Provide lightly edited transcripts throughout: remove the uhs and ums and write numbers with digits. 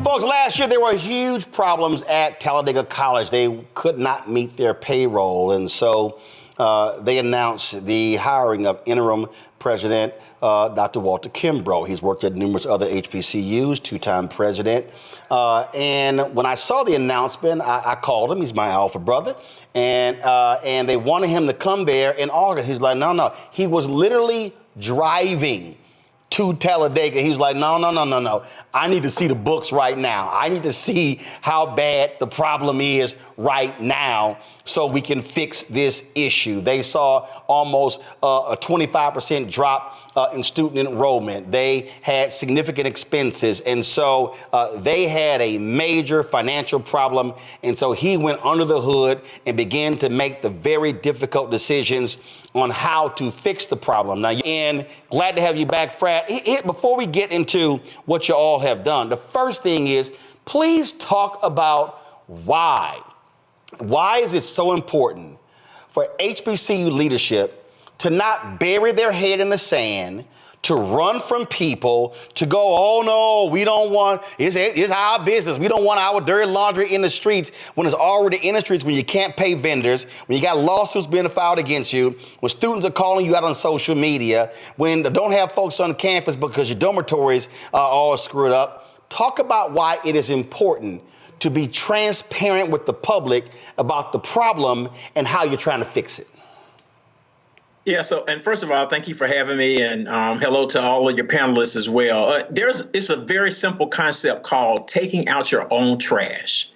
Folks, last year there were huge problems at Talladega College. They could not meet their payroll, and so they announced the hiring of interim president Dr. Walter Kimbrough. He's worked at numerous other HBCUs, two-time president. And when I saw the announcement, I called him. He's my alpha brother. And they wanted him to come there in August. He's like, no. He was literally driving to Talladega. He was like, no. I need to see the books right now. I need to see how bad the problem is right now so we can fix this issue. They saw almost a 25% drop in student enrollment. They had significant expenses. And so they had a major financial problem. And so he went under the hood and began to make the very difficult decisions on how to fix the problem. Now, and glad to have you back, Fred. Before we get into what you all have done, the first thing is, please talk about why. Why is it so important for HBCU leadership to not bury their head in the sand, to run from people, to go, oh no, we don't want, it's our business. We don't want our dirty laundry in the streets when it's already in the streets, when you can't pay vendors, when you got lawsuits being filed against you, when students are calling you out on social media, when they don't have folks on campus because your dormitories are all screwed up. Talk about why it is important to be transparent with the public about the problem and how you're trying to fix it. Yeah. So, and first of all, thank you for having me, and hello to all of your panelists as well. It's a very simple concept called taking out your own trash.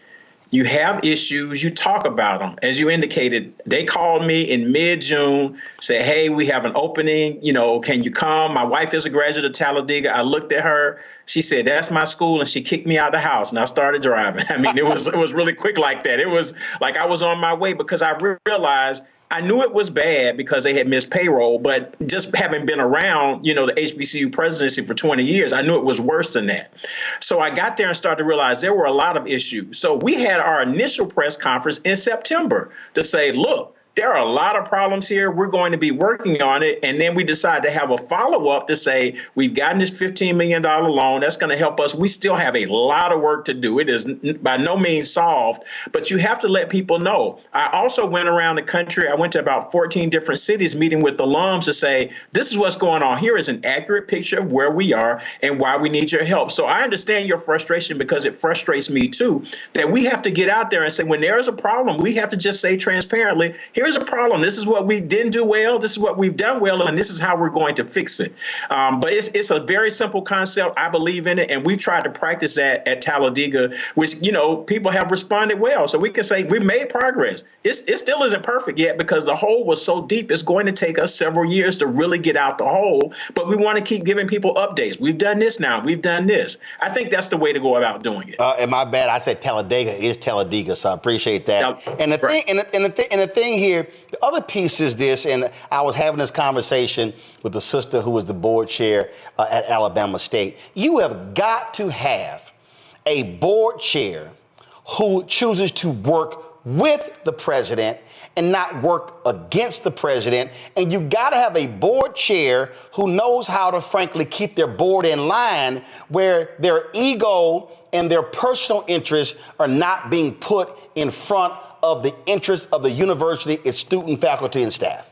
You have issues, you talk about them. As you indicated, they called me in mid-June, said, hey, we have an opening, can you come? My wife is a graduate of Talladega. I looked at her, she said, that's my school, and she kicked me out of the house, and I started driving. I mean, it was really quick like that. It was like I was on my way, because I realized I knew it was bad because they had missed payroll, but just having been around, the HBCU presidency for 20 years, I knew it was worse than that. So I got there and started to realize there were a lot of issues. So we had our initial press conference in September to say, look, there are a lot of problems here. We're going to be working on it. And then we decided to have a follow-up to say, we've gotten this $15 million loan. That's going to help us. We still have a lot of work to do. It is by no means solved, but you have to let people know. I also went around the country. I went to about 14 different cities meeting with alums to say, this is what's going on. Here is an accurate picture of where we are and why we need your help. So I understand your frustration, because it frustrates me too, that we have to get out there and say, when there is a problem, we have to just say transparently, here's a problem. This is what we didn't do well. This is what we've done well, and this is how we're going to fix it. But it's a very simple concept. I believe in it, and we've tried to practice that at Talladega, which, people have responded well. So we can say we made progress. It still isn't perfect yet, because the hole was so deep. It's going to take us several years to really get out the hole, but we want to keep giving people updates. We've done this now. We've done this. I think that's the way to go about doing it. And my bad, I said Talladega is Talladega, so I appreciate that. And the thing here, the other piece is this, and I was having this conversation with the sister who was the board chair at Alabama State. You have got to have a board chair who chooses to work with the president and not work against the president. And you got to have a board chair who knows how to, frankly, keep their board in line, where their ego and their personal interests are not being put in front of the interests of the university, its student, faculty, and staff.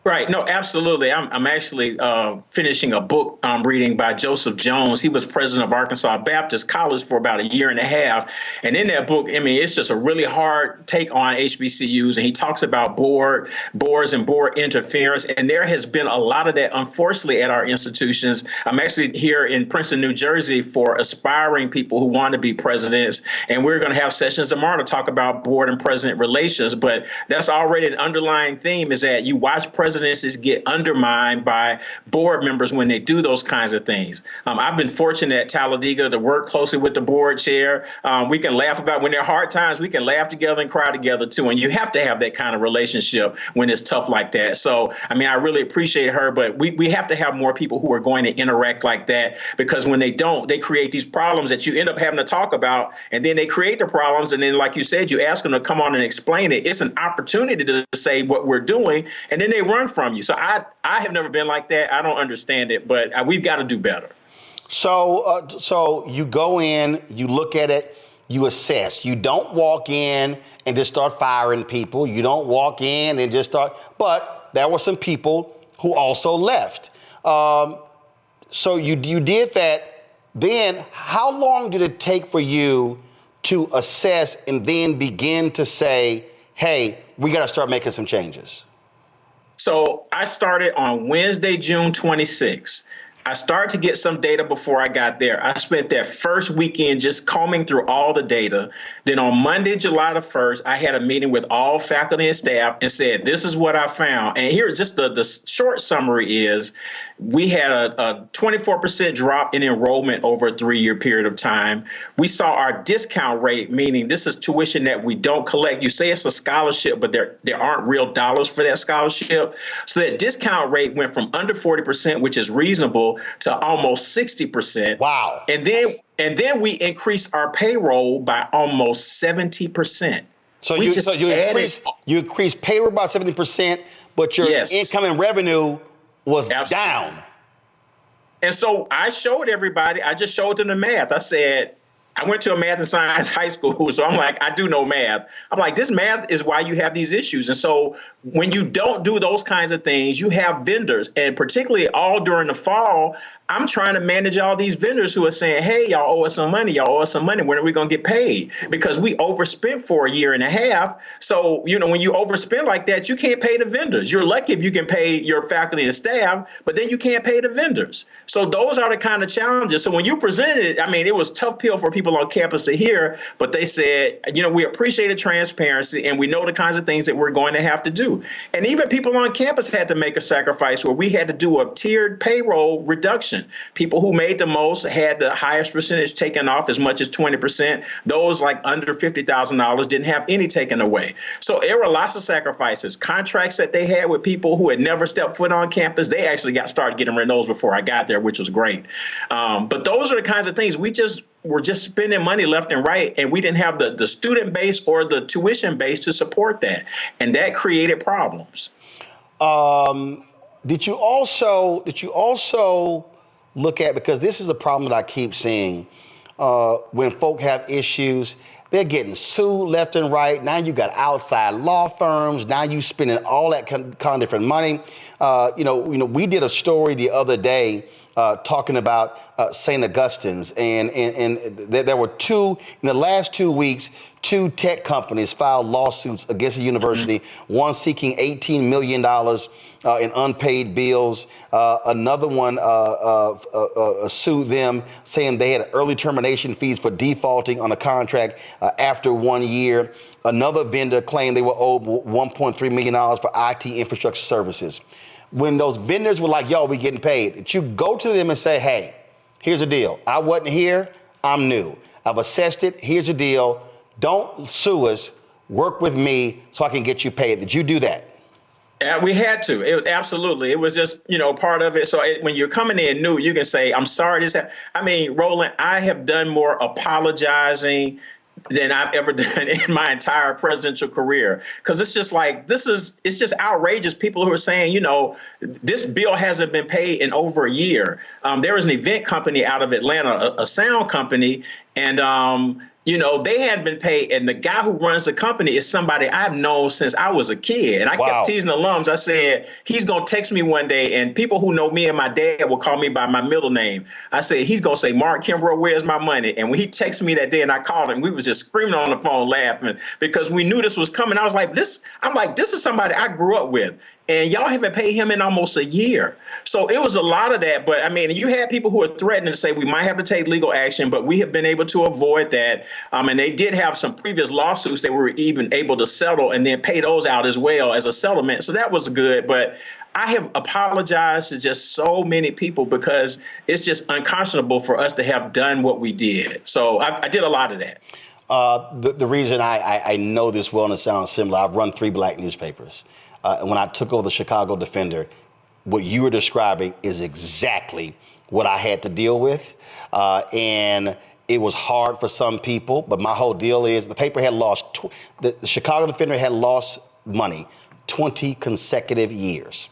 Right. No, absolutely. I'm actually finishing a book I'm reading by Joseph Jones. He was president of Arkansas Baptist College for about a year and a half. And in that book, it's just a really hard take on HBCUs. And he talks about boards and board interference. And there has been a lot of that, unfortunately, at our institutions. I'm actually here in Princeton, New Jersey, for aspiring people who want to be presidents. And we're going to have sessions tomorrow to talk about board and president relations. But that's already an underlying theme, is that you watch presidencies get undermined by board members when they do those kinds of things. I've been fortunate at Talladega to work closely with the board chair. We can laugh about when there are hard times. We can laugh together and cry together too. And you have to have that kind of relationship when it's tough like that. So, I really appreciate her, but we have to have more people who are going to interact like that, because when they don't, they create these problems that you end up having to talk about, and then they create the problems. And then, like you said, you ask them to come on and explain it. It's an opportunity to say what we're doing, and then they run from you. So I have never been like that. I don't understand it, but we've got to do better. So you go in, you look at it, you assess. You don't walk in and just start firing people. You don't walk in and just start. But there were some people who also left. So you did that. Then how long did it take for you to assess and then begin to say, hey, we got to start making some changes? So I started on Wednesday, June 26th. I started to get some data before I got there. I spent that first weekend just combing through all the data. Then on Monday, July the 1st, I had a meeting with all faculty and staff and said, this is what I found. And here, just the short summary is, we had a 24% drop in enrollment over a 3-year period of time. We saw our discount rate, meaning this is tuition that we don't collect. You say it's a scholarship, but there aren't real dollars for that scholarship. So that discount rate went from under 40%, which is reasonable, to almost 60%. Wow. And then we increased our payroll by almost 70%. So you increased payroll by 70%, but your income and revenue was down. And so I showed everybody, I just showed them the math. I said, I went to a math and science high school, so I'm like, I do know math. I'm like, this math is why you have these issues. And so when you don't do those kinds of things, you have vendors, and particularly all during the fall, I'm trying to manage all these vendors who are saying, hey, y'all owe us some money. Y'all owe us some money. When are we going to get paid? Because we overspent for a year and a half. So, when you overspend like that, you can't pay the vendors. You're lucky if you can pay your faculty and staff, but then you can't pay the vendors. So those are the kind of challenges. So when you presented it, it was a tough pill for people on campus to hear, but they said, we appreciated transparency and we know the kinds of things that we're going to have to do. And even people on campus had to make a sacrifice where we had to do a tiered payroll reduction. People who made the most had the highest percentage taken off, as much as 20%. Those like under $50,000 didn't have any taken away. So there were lots of sacrifices. Contracts that they had with people who had never stepped foot on campus, they actually started getting renewals before I got there, which was great. But those are the kinds of things we're just spending money left and right, and we didn't have the student base or the tuition base to support that, and that created problems. Did you also look at, because this is a problem that I keep seeing, when folk have issues, they're getting sued left and right. Now you got outside law firms. Now you spending all that kind of different money. We did a story the other day talking about St. Augustine's, and there were in the last 2 weeks, 2 tech companies filed lawsuits against the university, one seeking $18 million in unpaid bills. Another one sued them, saying they had early termination fees for defaulting on a contract after 1 year. Another vendor claimed they were owed $1.3 million for IT infrastructure services. When those vendors were like, yo, we getting paid, that you go to them and say, hey, here's the deal. I wasn't here. I'm new. I've assessed it. Here's the deal. Don't sue us. Work with me so I can get you paid. Did you do that? We had to. Absolutely. It was just, part of it. So when you're coming in new, you can say, I'm sorry this happened. Roland, I have done more apologizing than I've ever done in my entire presidential career. Because it's just like, it's just outrageous. People who are saying, this bill hasn't been paid in over a year. There was an event company out of Atlanta, a sound company, and they hadn't been paid. And the guy who runs the company is somebody I've known since I was a kid. And I kept teasing alums. I said, he's going to text me one day, and people who know me and my dad will call me by my middle name. I said, he's going to say, Mark Kimbrough, where's my money? And when he texted me that day and I called him, we was just screaming on the phone laughing because we knew this was coming. I was like, this is somebody I grew up with. And y'all haven't paid him in almost a year. So it was a lot of that. But you had people who are threatening to say we might have to take legal action, but we have been able to avoid that. And they did have some previous lawsuits that we were even able to settle and then pay those out as well as a settlement. So that was good. But I have apologized to just so many people because it's just unconscionable for us to have done what we did. So I did a lot of that. The reason I know this well, and it sounds similar, I've run 3 black newspapers. And when I took over the Chicago Defender, what you were describing is exactly what I had to deal with. And it was hard for some people, but my whole deal is the paper had lost, the Chicago Defender had lost money 20 consecutive years.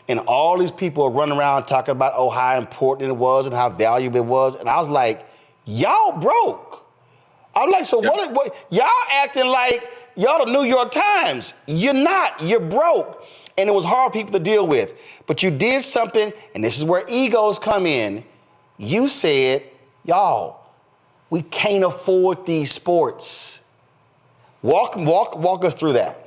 And all these people are running around talking about, oh, how important it was and how valuable it was. And I was like, y'all broke. I'm like, so what y'all acting like y'all the New York Times. You're not, you're broke. And it was hard for people to deal with. But you did something, and this is where egos come in. You said, y'all, we can't afford these sports. Walk us through that.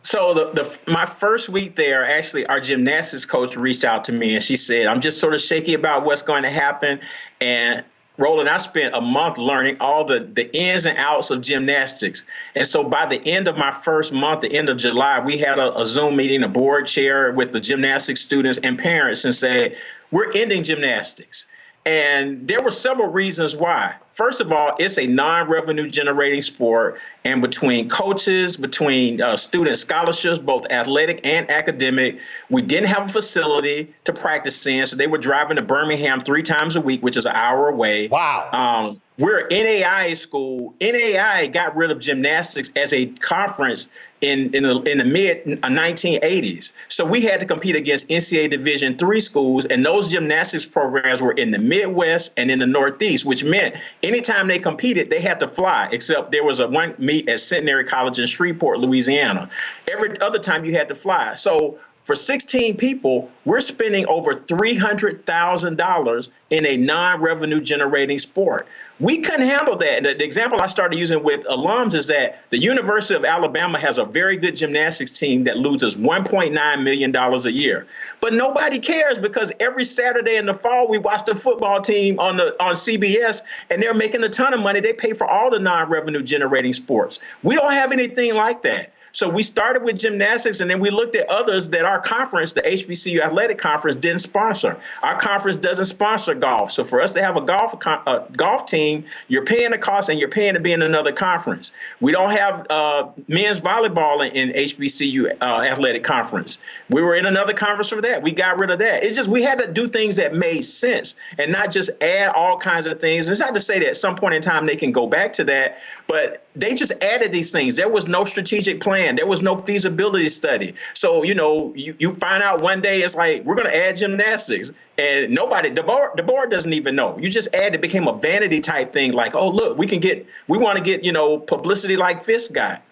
So my first week there, actually, our gymnastics coach reached out to me and she said, I'm just sort of shaky about what's going to happen. And Roland, I spent a month learning all the ins and outs of gymnastics. And so by the end of my first month, the end of July, we had a Zoom meeting, a board chair with the gymnastics students and parents and said, we're ending gymnastics. And there were several reasons why. First of all, it's a non-revenue generating sport, and between coaches, between student scholarships, both athletic and academic, we didn't have a facility to practice in, so they were driving to Birmingham 3 times a week, which is an hour away. Wow. We're an NAIA school. NAIA got rid of gymnastics as a conference in the mid 1980s. So we had to compete against NCAA Division III schools, and those gymnastics programs were in the Midwest and in the Northeast, which meant anytime they competed, they had to fly, except there was one meet at Centenary College in Shreveport, Louisiana. Every other time you had to fly. So for 16 people, we're spending over $300,000 in a non-revenue generating sport. We couldn't handle that. And the example I started using with alums is that the University of Alabama has a very good gymnastics team that loses $1.9 million a year. But nobody cares because every Saturday in the fall, we watch the football team on CBS, and they're making a ton of money. They pay for all the non-revenue generating sports. We don't have anything like that. So we started with gymnastics, and then we looked at others that our conference, the HBCU Athletic Conference, didn't sponsor. Our conference doesn't sponsor golf. So for us to have a golf team, you're paying the cost and you're paying to be in another conference. We don't have men's volleyball in HBCU Athletic Conference. We were in another conference for that. We got rid of that. It's just we had to do things that made sense and not just add all kinds of things. It's not to say that at some point in time they can go back to that, but they just added these things. There was no strategic plan. There was no feasibility study. So, you find out one day it's like, we're going to add gymnastics. And nobody, the board doesn't even know. You just add, it became a vanity type thing like, oh, look, we want to get, publicity like Fisk got.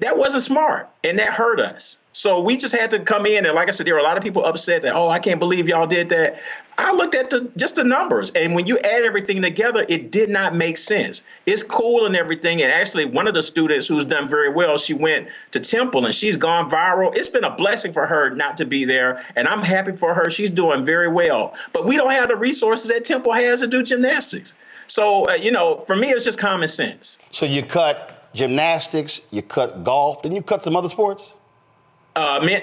That wasn't smart, and that hurt us. So we just had to come in, and like I said, there were a lot of people upset that, oh, I can't believe y'all did that. I looked at just the numbers, and when you add everything together, it did not make sense. It's cool and everything, and actually one of the students who's done very well, she went to Temple, and she's gone viral. It's been a blessing for her not to be there, and I'm happy for her. She's doing very well. But we don't have the resources that Temple has to do gymnastics. So, for me, it's just common sense. So you cut gymnastics, you cut golf, then you cut some other sports?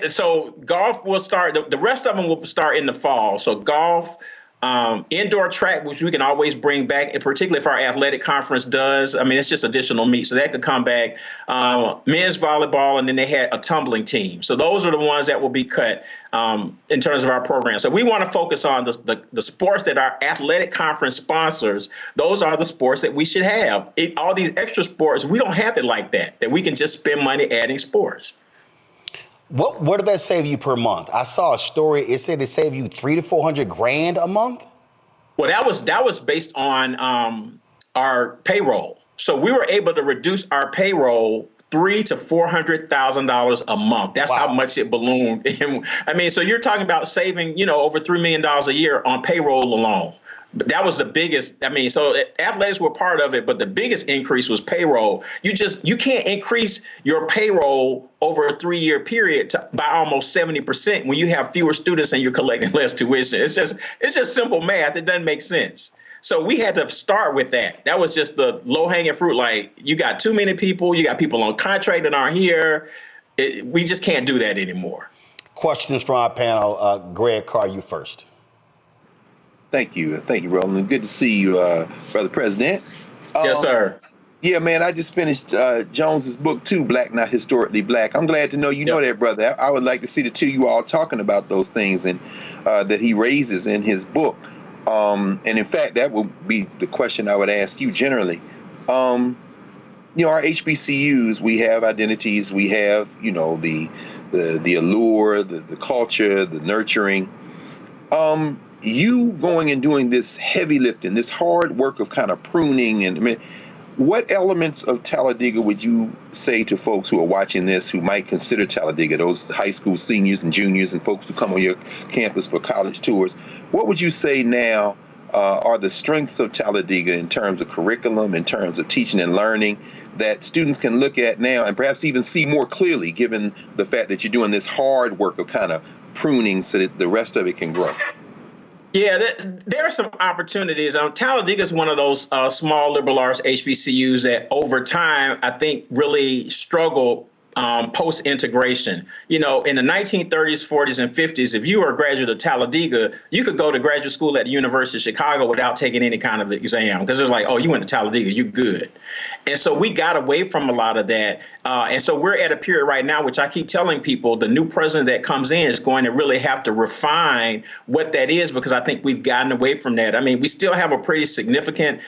So golf will start, the rest of them will start in the fall. So golf, indoor track, which we can always bring back, and particularly if our athletic conference does. I mean, it's just additional meat, so that could come back. Men's volleyball, and then they had a tumbling team. So those are the ones that will be cut in terms of our program. So we want to focus on the sports that our athletic conference sponsors. Those are the sports that we should have. All these extra sports, we don't have it like that we can just spend money adding sports. What did that save you per month? I saw a story. It said it saved you $300,000 to $400,000 a month. Well, that was based on our payroll. So we were able to reduce our payroll $300,000 to $400,000 a month. That's how much it ballooned. I mean, so you're talking about saving, over $3 million a year on payroll alone. But that was the biggest. I mean, so athletics were part of it, but the biggest increase was payroll. You can't increase your payroll over a 3-year period by almost 70% when you have fewer students and you're collecting less tuition. It's just simple math. It doesn't make sense. So we had to start with that. That was just the low-hanging fruit. Like, you got too many people. You got people on contract that aren't here. We just can't do that anymore. Questions from our panel. Greg Carr, you first. Thank you, Roland. Good to see you, Brother President. Yes, sir. Yeah, man, I just finished Jones's book too, Black Not Historically Black. I'm glad to know you know that, brother. I would like to see the two of you all talking about those things and that he raises in his book. And in fact, that will be the question I would ask you generally. Our HBCUs, we have identities, we have, the the allure, the culture, the nurturing. You going and doing this heavy lifting, this hard work of kind of pruning, and I mean, what elements of Talladega would you say to folks who are watching this who might consider Talladega, those high school seniors and juniors and folks who come on your campus for college tours? What would you say now are the strengths of Talladega in terms of curriculum, in terms of teaching and learning, that students can look at now and perhaps even see more clearly, given the fact that you're doing this hard work of kind of pruning so that the rest of it can grow? Yeah, there are some opportunities. Talladega is one of those small liberal arts HBCUs that over time, I think, really struggle post-integration. You know, in the 1930s, 40s, and 50s, if you were a graduate of Talladega, you could go to graduate school at the University of Chicago without taking any kind of exam, because it's like, oh, you went to Talladega, you good. And so we got away from a lot of that. And so we're at a period right now, which I keep telling people, the new president that comes in is going to really have to refine what that is, because I think we've gotten away from that. I mean, we still have a pretty significant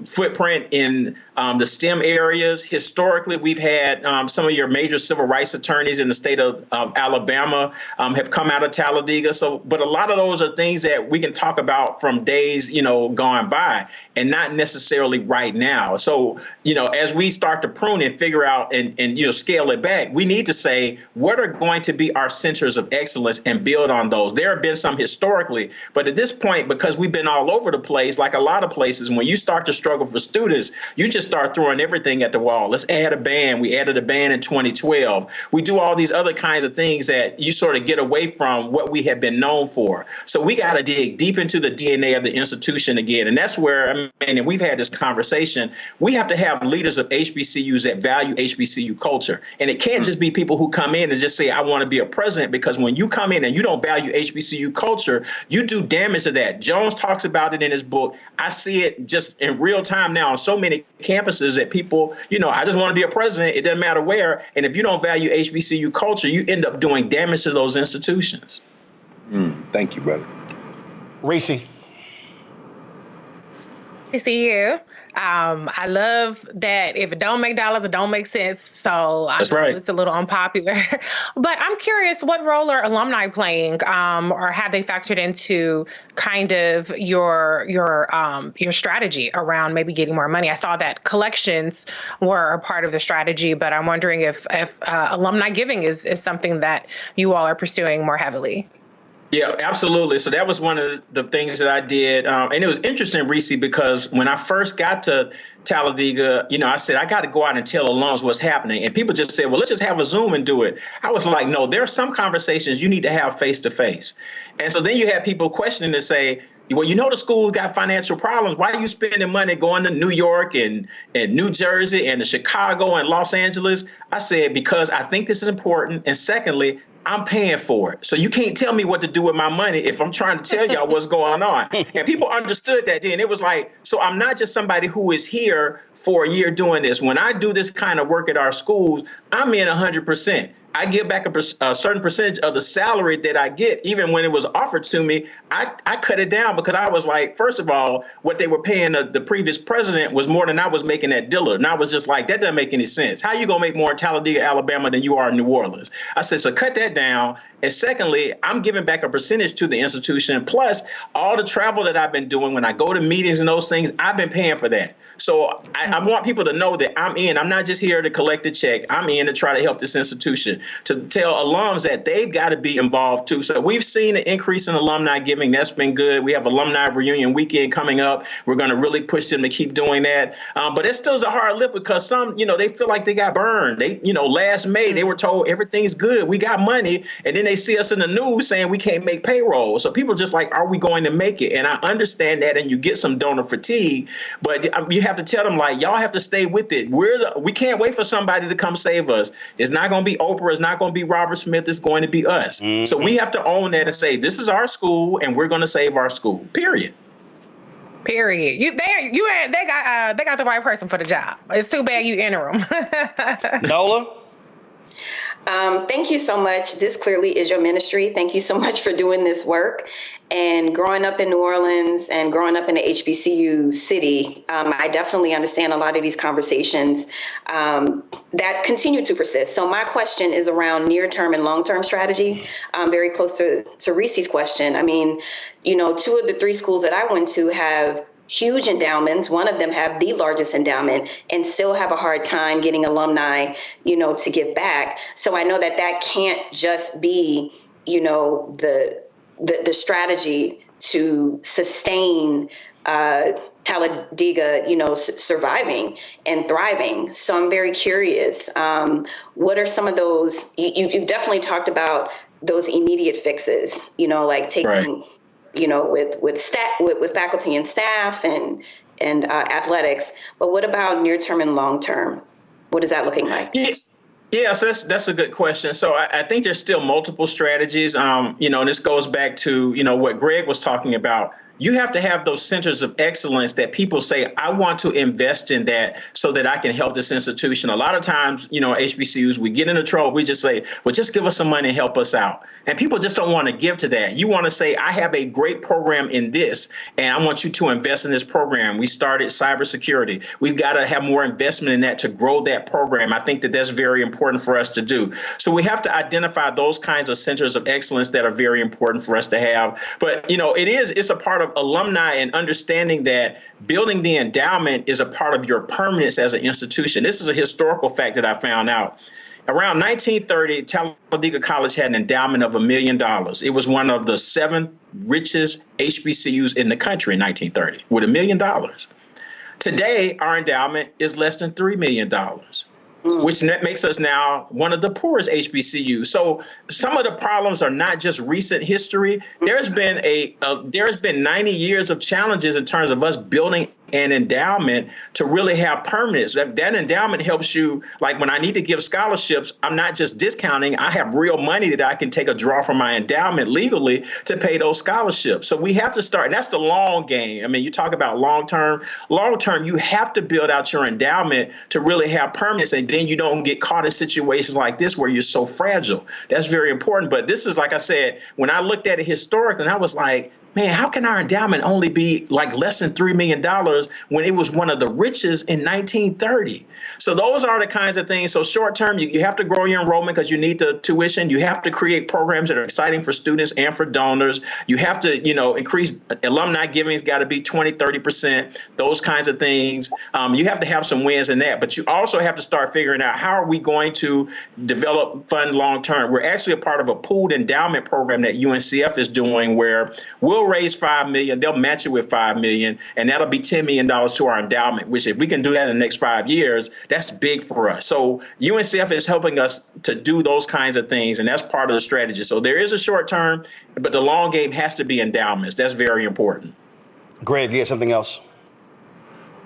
footprint in the STEM areas. Historically, we've had some of your major civil rights attorneys in the state of Alabama have come out of Talladega. So, but a lot of those are things that we can talk about from days, gone by, and not necessarily right now. So, as we start to prune and figure out and scale it back, we need to say, what are going to be our centers of excellence and build on those? There have been some historically, but at this point, because we've been all over the place, like a lot of places, when you start to struggle for students, you just start throwing everything at the wall. Let's add a band. We added a band in 2012. We do all these other kinds of things that you sort of get away from what we have been known for. So we got to dig deep into the DNA of the institution again. And that's where, and we've had this conversation, we have to have leaders of HBCUs that value HBCU culture. And it can't just be people who come in and just say, I want to be a president, because when you come in and you don't value HBCU culture, you do damage to that. Jones talks about it in his book. I see it just in real time now on so many campuses that people, I just want to be a president. It doesn't matter where. And if you don't value HBCU culture, you end up doing damage to those institutions. Thank you, brother. Reese. I see you. I love that if it don't make dollars, it don't make sense. So that's right. It's a little unpopular, but I'm curious, what role are alumni playing, or have they factored into kind of your strategy around maybe getting more money? I saw that collections were a part of the strategy, but I'm wondering if alumni giving is something that you all are pursuing more heavily. Yeah, absolutely. So that was one of the things that I did. And it was interesting, Reese, because when I first got to Talladega, I said, I got to go out and tell alums what's happening. And people just said, well, let's just have a Zoom and do it. I was like, no, there are some conversations you need to have face to face. And so then you had people questioning and say, well, the school got financial problems. Why are you spending money going to New York and New Jersey and Chicago and Los Angeles? I said, because I think this is important. And secondly, I'm paying for it. So you can't tell me what to do with my money if I'm trying to tell y'all what's going on. And people understood that then. It was like, so I'm not just somebody who is here for a year doing this. When I do this kind of work at our schools, I'm in 100%. I give back a certain percentage of the salary that I get. Even when it was offered to me, I cut it down, because I was like, first of all, what they were paying the previous president was more than I was making at Dillard. And I was just like, that doesn't make any sense. How you going to make more in Talladega, Alabama than you are in New Orleans? I said, so cut that down. And secondly, I'm giving back a percentage to the institution. Plus, all the travel that I've been doing when I go to meetings and those things, I've been paying for that. So I want people to know that I'm in. I'm not just here to collect a check. I'm in to try to help this institution, to tell alums that they've got to be involved too. So we've seen an increase in alumni giving. That's been good. We have alumni reunion weekend coming up. We're going to really push them to keep doing that. But it still is a hard lift, because some, they feel like they got burned. They, last May, they were told everything's good. We got money. And then they see us in the news saying we can't make payroll. So people just like, are we going to make it? And I understand that. And you get some donor fatigue, but you have to tell them, like, y'all have to stay with it. We can't wait for somebody to come save us. It's not going to be Oprah. It's not going to be Robert Smith. It's going to be us. Mm-hmm. So we have to own that and say, this is our school and we're going to save our school, period. Period. They got the right person for the job. It's too bad you interim. Nola? Thank you so much. This clearly is your ministry. Thank you so much for doing this work. And growing up in New Orleans and growing up in the HBCU city, I definitely understand a lot of these conversations that continue to persist. So my question is around near-term and long-term strategy, very close to Reese's question. I mean, you know, 2 of the 3 schools that I went to have huge endowments. One of them have the largest endowment and still have a hard time getting alumni, you know, to give back. So I know that that can't just be, you know, the strategy to sustain Talladega, you know, surviving and thriving. So I'm very curious. What are some of those? You've definitely talked about those immediate fixes, you know, like taking, right, you know, with faculty and staff and athletics. But what about near term and long term? What is that looking like? Yeah, so that's a good question. So I think there's still multiple strategies. You know, and this goes back to, you know, what Greg was talking about. You have to have those centers of excellence that people say, I want to invest in that so that I can help this institution. A lot of times, you know, HBCUs, we get into trouble. We just say, well, just give us some money and help us out. And people just don't want to give to that. You want to say, I have a great program in this, and I want you to invest in this program. We started cybersecurity. We've got to have more investment in that to grow that program. I think that that's very important for us to do. So we have to identify those kinds of centers of excellence that are very important for us to have. But, you know, it's a part of alumni and understanding that building the endowment is a part of your permanence as an institution. This is a historical fact that I found out. Around 1930, Talladega College had an endowment of $1 million. It was one of the 7 richest HBCUs in the country in 1930 with $1 million. Today, our endowment is less than $3 million. Which makes us now one of the poorest HBCUs. So some of the problems are not just recent history. There's been 90 years of challenges in terms of us building an endowment to really have permanence. That endowment helps you, like when I need to give scholarships, I'm not just discounting, I have real money that I can take a draw from my endowment legally to pay those scholarships. So we have to start, and that's the long game. I mean, you talk about long term, you have to build out your endowment to really have permanence, and then you don't get caught in situations like this where you're so fragile. That's very important. But this is, like I said, when I looked at it historically, I was like, man, how can our endowment only be like less than $3 million when it was one of the richest in 1930? So those are the kinds of things. So short term, you have to grow your enrollment because you need the tuition. You have to create programs that are exciting for students and for donors. You have to, you know, increase alumni giving's got to be 20, 30%, those kinds of things. You have to have some wins in that. But you also have to start figuring out, how are we going to develop fund long term? We're actually a part of a pooled endowment program that UNCF is doing where we'll raise $5 million, they'll match it with $5 million, and that'll be $10 million to our endowment, which if we can do that in the next 5 years, that's big for us. So UNCF is helping us to do those kinds of things, and that's part of the strategy. So there is a short term, but the long game has to be endowments. That's very important. Greg, you had something else?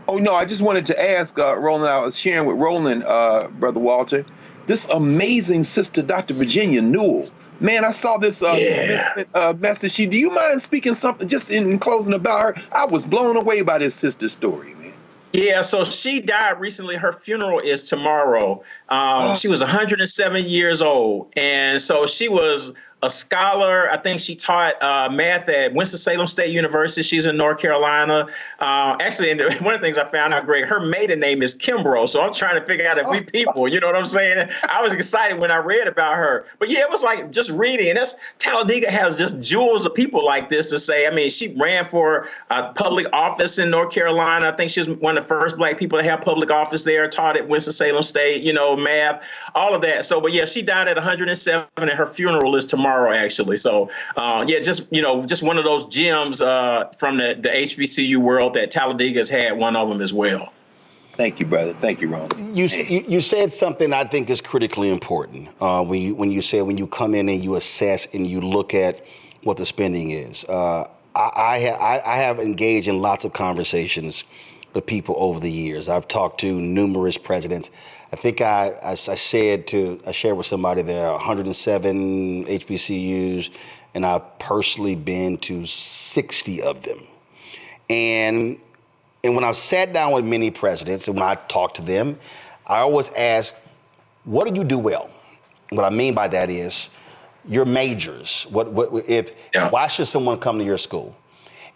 Oh, no, I just wanted to ask Roland. I was sharing with Roland, Brother Walter, this amazing sister, Dr. Virginia Newell. Man, I saw this message. Do you mind speaking something just in closing about her? I was blown away by this sister story, man. Yeah, so she died recently. Her funeral is tomorrow. She was 107 years old. And so she was a scholar. I think she taught math at Winston-Salem State University. She's in North Carolina. Actually, and one of the things I found out, Greg, her maiden name is Kimbrough. So I'm trying to figure out if we people, you know what I'm saying? I was excited when I read about her. But yeah, it was like just reading. And Talladega has just jewels of people like this to say. I mean, she ran for public office in North Carolina. I think she was one of the first Black people to have public office there, taught at Winston-Salem State, you know, math, all of that. So, but yeah, she died at 107 and her funeral is tomorrow, actually. So, yeah, just one of those gems from the HBCU world that Talladega's had one of them as well. Thank you, brother. Thank you, Ron. You said something I think is critically important when you come in and you assess and you look at what the spending is. I have engaged in lots of conversations with people over the years. I've talked to numerous presidents. I think I shared with somebody there are 107 HBCUs, and I've personally been to 60 of them. And when I've sat down with many presidents and when I talk to them, I always ask, what do you do well? what I mean by that is your majors. Why should someone come to your school?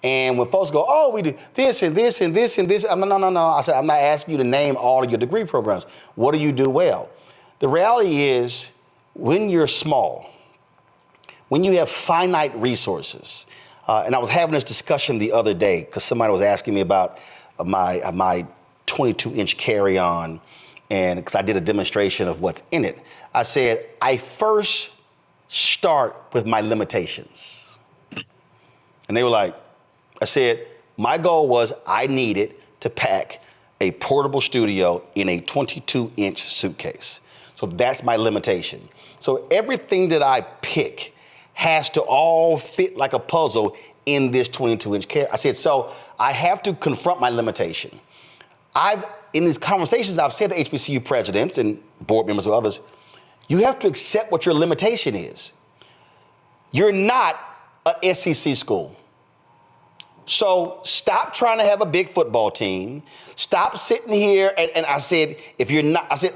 And when folks go, oh, we do this and this and this and this, I'm no. I said, I'm not asking you to name all of your degree programs. What do you do well? The reality is, when you're small, when you have finite resources, and I was having this discussion the other day because somebody was asking me about my 22-inch carry-on, and because I did a demonstration of what's in it. I said, I first start with my limitations. And they were like, I said, my goal was I needed to pack a portable studio in a 22-inch suitcase. So that's my limitation. So everything that I pick has to all fit like a puzzle in this 22-inch carry. I said, so I have to confront my limitation. In these conversations, I've said to HBCU presidents and board members or others, you have to accept what your limitation is. You're not an SEC school. So stop trying to have a big football team. Stop sitting here. And I said,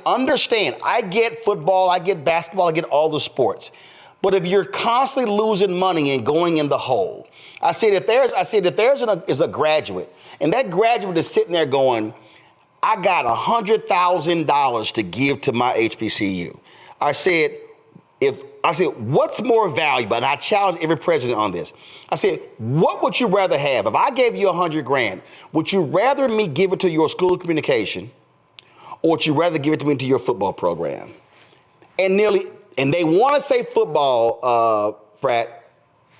understand, I get football, I get basketball, I get all the sports. But if you're constantly losing money and going in the hole, I said, if there's a graduate, and that graduate is sitting there going, I got $100,000 to give to my HBCU. I said, what's more valuable? And I challenge every president on this. I said, what would you rather have? If I gave you $100,000, would you rather me give it to your school of communication, or would you rather give it to me to your football program? And they want to say football, Frat,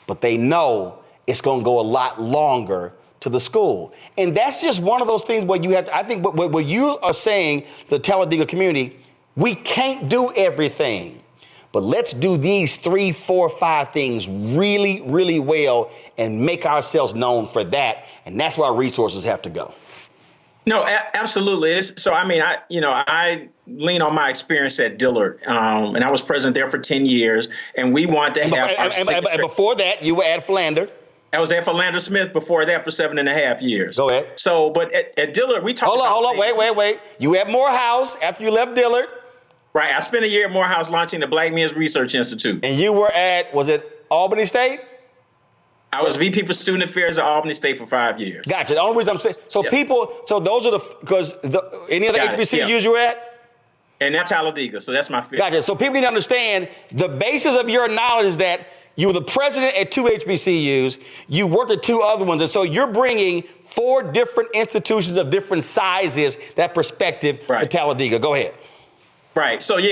but they know it's going to go a lot longer to the school. And that's just one of those things where you have to, I think what you are saying to the Talladega community, we can't do everything, but let's do these 3, 4, 5 things really, really well and make ourselves known for that. And that's where our resources have to go. No, absolutely. I lean on my experience at Dillard, and I was president there for 10 years, and we want to have and before that, you were at Philander. I was at Philander Smith before that for 7.5 years. Go ahead. So, but at Dillard, we talked about... Hold on, wait. You at Morehouse after you left Dillard. Right. I spent a year at Morehouse launching the Black Men's Research Institute. And you were at, was it Albany State? I was VP for Student Affairs at Albany State for 5 years. Gotcha. The only reason I'm saying, those are any other HBCUs you were at? And that's Talladega, so that's my fifth. Gotcha. So people need to understand the basis of your knowledge is that you were the president at 2 HBCUs, you worked at 2 other ones, and so you're bringing 4 different institutions of different sizes, that perspective to Talladega. Go ahead. Right. So, at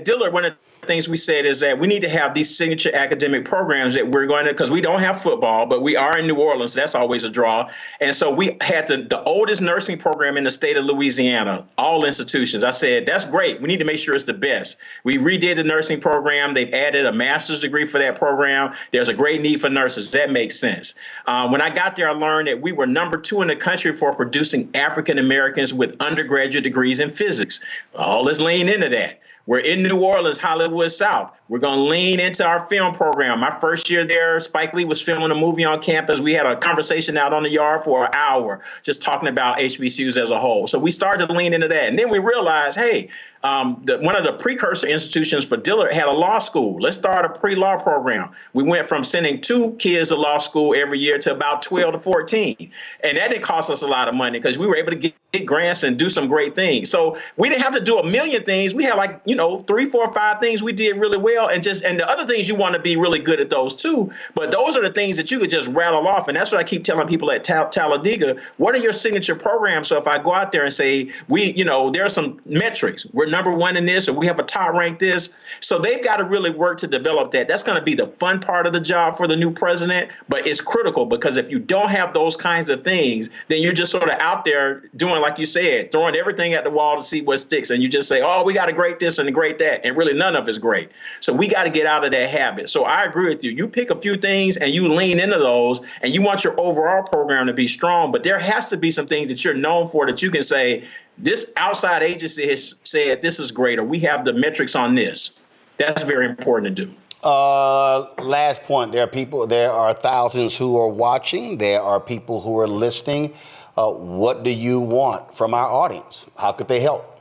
Dillard, one of the things we said is that we need to have these signature academic programs that we're going to, because we don't have football, but we are in New Orleans. So that's always a draw. And so we had the oldest nursing program in the state of Louisiana, all institutions. I said, that's great. We need to make sure it's the best. We redid the nursing program. They've added a master's degree for that program. There's a great need for nurses. That makes sense. When I got there, I learned that we were number 2 in the country for producing African Americans with undergraduate degrees in physics. All is lean into that. We're in New Orleans, Hollywood South. We're going to lean into our film program. My first year there, Spike Lee was filming a movie on campus. We had a conversation out on the yard for an hour, just talking about HBCUs as a whole. So we started to lean into that. And then we realized, hey, one of the precursor institutions for Dillard had a law school. Let's start a pre-law program. We went from sending 2 kids to law school every year to about 12 to 14. And that didn't cost us a lot of money because we were able to get grants and do some great things. So we didn't have to do a million things. We had 3, 4, 5 things we did really well. And the other things you want to be really good at those too. But those are the things that you could just rattle off. And that's what I keep telling people at Talladega. What are your signature programs? So if I go out there and say, there are some metrics. We're number 1 in this, or we have a top rank this. So they've got to really work to develop that. That's going to be the fun part of the job for the new president. But it's critical because if you don't have those kinds of things, then you're just sort of out there doing, like you said, throwing everything at the wall to see what sticks. And you just say, oh, we got a great this and a great that. And really none of it's great. So we got to get out of that habit. So I agree with you. You pick a few things and you lean into those and you want your overall program to be strong. But there has to be some things that you're known for that you can say, this outside agency has said this is great, or we have the metrics on this. That's very important to do. Last point. There are thousands who are watching. There are people who are listening. What do you want from our audience? How could they help?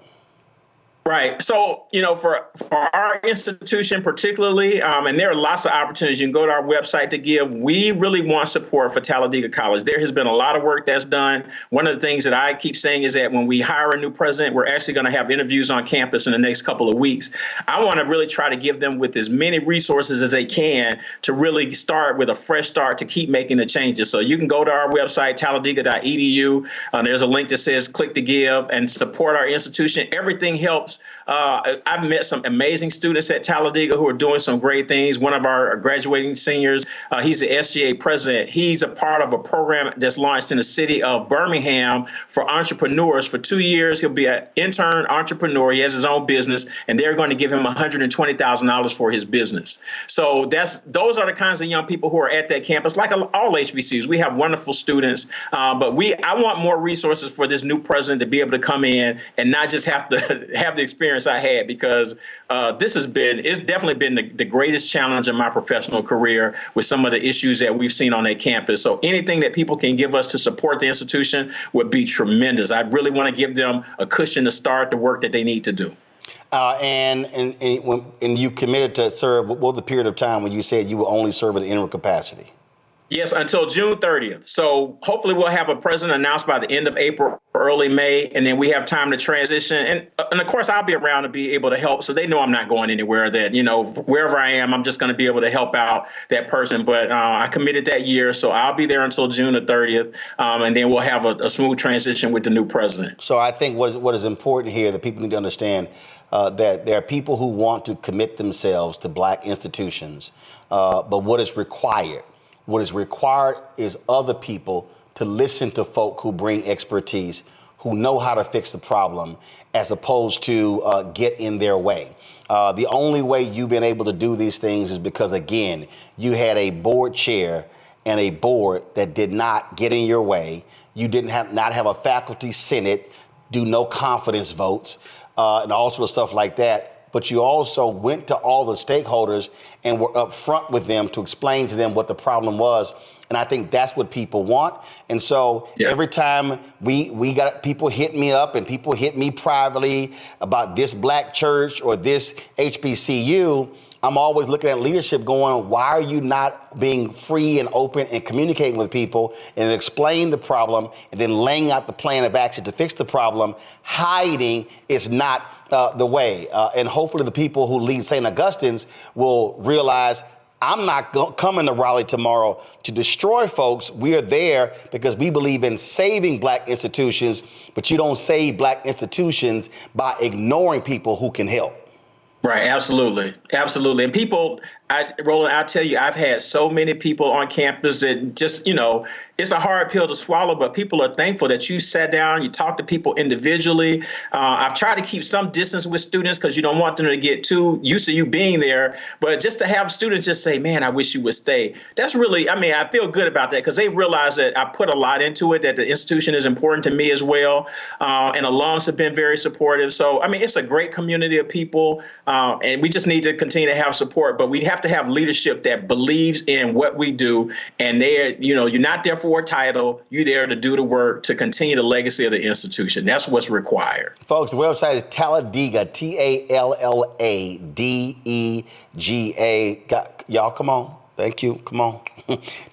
Right. So, for our institution particularly, and there are lots of opportunities. You can go to our website to give. We really want support for Talladega College. There has been a lot of work that's done. One of the things that I keep saying is that when we hire a new president, we're actually going to have interviews on campus in the next couple of weeks. I want to really try to give them with as many resources as they can to really start with a fresh start to keep making the changes. So you can go to our website, talladega.edu. There's a link that says click to give and support our institution. Everything helps. I've met some amazing students at Talladega who are doing some great things. One of our graduating seniors, he's the SGA president. He's a part of a program that's launched in the city of Birmingham for entrepreneurs. For 2 years, he'll be an intern entrepreneur. He has his own business, and they're going to give him $120,000 for his business. So those are the kinds of young people who are at that campus, like all HBCUs. We have wonderful students, but I want more resources for this new president to be able to come in and not just have to have the experience I had, because it's definitely been the greatest challenge in my professional career with some of the issues that we've seen on that campus. So anything that people can give us to support the institution would be tremendous. I really want to give them a cushion to start the work that they need to do. And you committed to serve, what was the period of time when you said you will only serve in the interim capacity? Yes, until June 30th. So hopefully we'll have a president announced by the end of April, early May, and then we have time to transition. And of course, I'll be around to be able to help. So they know I'm not going anywhere, that, wherever I am, I'm just going to be able to help out that person. But I committed that year, so I'll be there until June the 30th. And then we'll have a smooth transition with the new president. So I think what is important here that people need to understand, that there are people who want to commit themselves to Black institutions, but what is required is other people to listen to folk who bring expertise, who know how to fix the problem, as opposed to get in their way. The only way you've been able to do these things is because, again, you had a board chair and a board that did not get in your way. You didn't not have a faculty senate, do no confidence votes, and all sorts of stuff like that. But you also went to all the stakeholders and were upfront with them to explain to them what the problem was. And I think that's what people want. And so every time we got people hit me up and people hit me privately about this Black church or this HBCU, I'm always looking at leadership going, why are you not being free and open and communicating with people and explaining the problem and then laying out the plan of action to fix the problem? Hiding is not the way. And hopefully the people who lead St. Augustine's will realize, I'm not coming to Raleigh tomorrow to destroy folks. We are there because we believe in saving Black institutions, but you don't save Black institutions by ignoring people who can help. Right. Absolutely. Absolutely. And people, Roland, I'll tell you, I've had so many people on campus that just, it's a hard pill to swallow, but people are thankful that you sat down, you talked to people individually. I've tried to keep some distance with students because you don't want them to get too used to you being there. But just to have students just say, man, I wish you would stay. That's really, I feel good about that because they realize that I put a lot into it, that the institution is important to me as well. And alums have been very supportive. So, it's a great community of people. And we just need to continue to have support, but we have to have leadership that believes in what we do. And you're not there for a title. You're there to do the work to continue the legacy of the institution. That's what's required. Folks, the website is Talladega, Talladega. Y'all, come on. Thank you. Come on.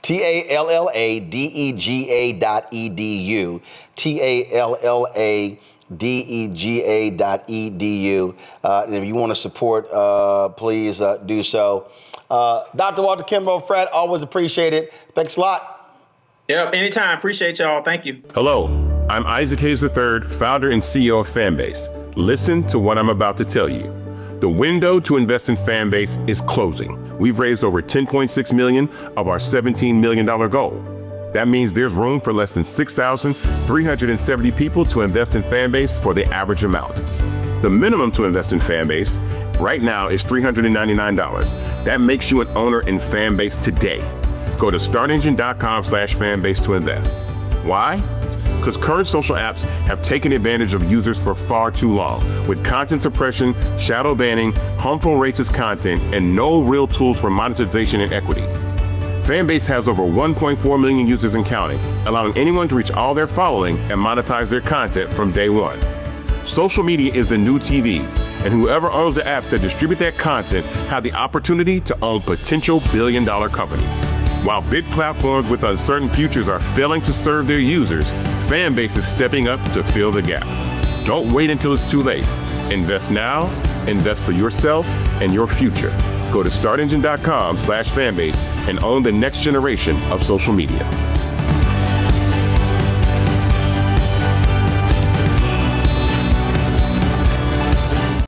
Talladega.edu. Talladega.edu. And if you want to support, please do so. Dr. Walter Kimbrough, Fred, always appreciate it. Thanks a lot. Yep, anytime. Appreciate y'all. Thank you. Hello, I'm Isaac Hayes III, founder and CEO of Fanbase. Listen to what I'm about to tell you. The window to invest in Fanbase is closing. We've raised over $10.6 million of our $17 million goal. That means there's room for less than 6,370 people to invest in Fanbase for the average amount. The minimum to invest in Fanbase right now is $399. That makes you an owner in Fanbase today. Go to startengine.com/fanbase to invest. Why? Because current social apps have taken advantage of users for far too long, with content suppression, shadow banning, harmful racist content, and no real tools for monetization and equity. Fanbase has over 1.4 million users and counting, allowing anyone to reach all their following and monetize their content from day one. Social media is the new TV, And whoever owns the apps that distribute that content have the opportunity to own potential billion-dollar companies. While big platforms with uncertain futures are failing to serve their users, Fanbase is stepping up to fill the gap. Don't wait until it's too late. Invest now, invest for yourself and your future. Go to startengine.com/fanbase and own the next generation of social media.